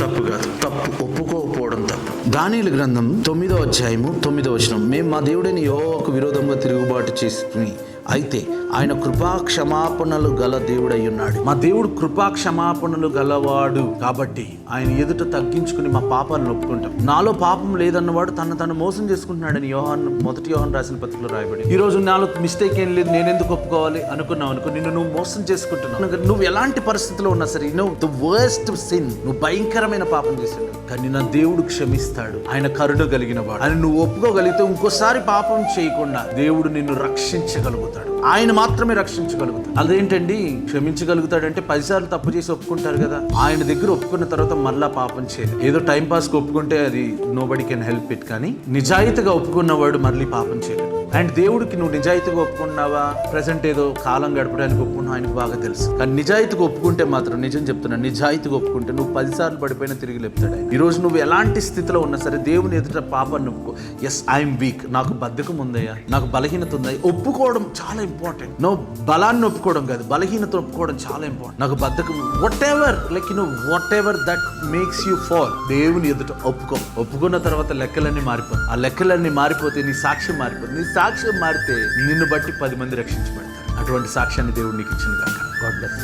తప్పు కాదు, తప్పు ఒప్పుకోకపోవడం తప్పు. దానియేలు గ్రంథం 9వ అధ్యాయము 9వ వచనం, మేము మా దేవుడైన యెహోవాకు విరోధంగా తిరుగుబాటు చేసి అయితే ఆయన కృపాక్షమాపణలు గల దేవుడై ఉన్నాడు. మా దేవుడు కృపాక్షమాపణలు గలవాడు కాబట్టి ఆయన ఎదుట తగ్గించుకుని మా పాపాలను ఒప్పుకుంటాం. నాలో పాపం లేదన్నవాడు తను మోసం చేసుకుంటున్నాడని మొదటి యోహాను రాసిన పత్రికలో రాయబడి. ఈ రోజు నాలో మిస్టేక్ ఏం లేదు, నేను ఎందుకు ఒప్పుకోవాలి అనుకున్నావు అనుకో, నిన్ను నువ్వు మోసం చేసుకుంటున్నావు. నువ్వు ఎలాంటి పరిస్థితిలో ఉన్నా సరే, ద వర్స్ట్ సిన్, నువ్వు భయంకరమైన పాపం చేశాడు, కానీ నా దేవుడు క్షమిస్తాడు. ఆయన కరుణ కలిగిన వాడు. ఆయన నువ్వు ఒప్పుకోగలిగితే ఇంకోసారి పాపం చేయకుండా దేవుడు నిన్ను రక్షించగలుగుతాడు. ఆయన మాత్రమే రక్షించగలుగుతాడు. అదేంటండి క్షమించగలుగుతాడంటే 10 సార్లు తప్పు చేసి ఒప్పుకుంటారు కదా, ఆయన దగ్గర ఒప్పుకున్న తర్వాత మళ్ళా పాపం చేయలేదు. ఏదో టైం పాస్కి ఒప్పుకుంటే అది నోబడి కెన్ హెల్ప్ ఇట్, కానీ నిజాయితీగా ఒప్పుకున్నవాడు మళ్ళీ పాపం చేయలేడు. అండ్ దేవుడికి నువ్వు నిజాయితీగా ఒప్పుకున్నావా, ప్రజెంట్ ఏదో కాలం గడపడానికి ఒప్పుకున్నావు ఆయనకు బాగా తెలుసు. కానీ నిజాయితీగా ఒప్పుకుంటే మాత్రం, నిజం చెప్తున్నాను, నిజాయితీగా ఒప్పుకుంటే నువ్వు 10 సార్లు పడిపోయినా తిరిగి లేపుతాడు ఆయన. ఈరోజు నువ్వు ఎలాంటి స్థితిలో ఉన్నా సరే దేవుని ఎదుట పాపాన్ని ఒప్పుకో. ఎస్, ఐఎమ్ వీక్, నాకు బద్ధకం ఉందయ్యా, నాకు బలహీనత ఉందా, ఒప్పుకోవడం చాలా ఇంపార్టెంట్. నువ్వు బలాన్ని ఒప్పుకోవడం కాదు, బలహీనత ఒప్పుకోవడం చాలా ఇంపార్టెంట్. నాకు బద్ధకం, what ever that makes you fall, దేవుని ఎదుట ఒప్పుకున్న తర్వాత లెక్కలన్నీ మారిపోతాయి. ఆ లెక్కలన్నీ మారిపోతే నీ సాక్ష్యం మారిపోతుంది. నీ సాక్ష్యం మారితే నిన్ను బట్టి 10 మంది రక్షించబడతారు. అటువంటి సాక్ష్యాన్ని దేవుడు నీకు ఇచ్చింది కాక. God bless.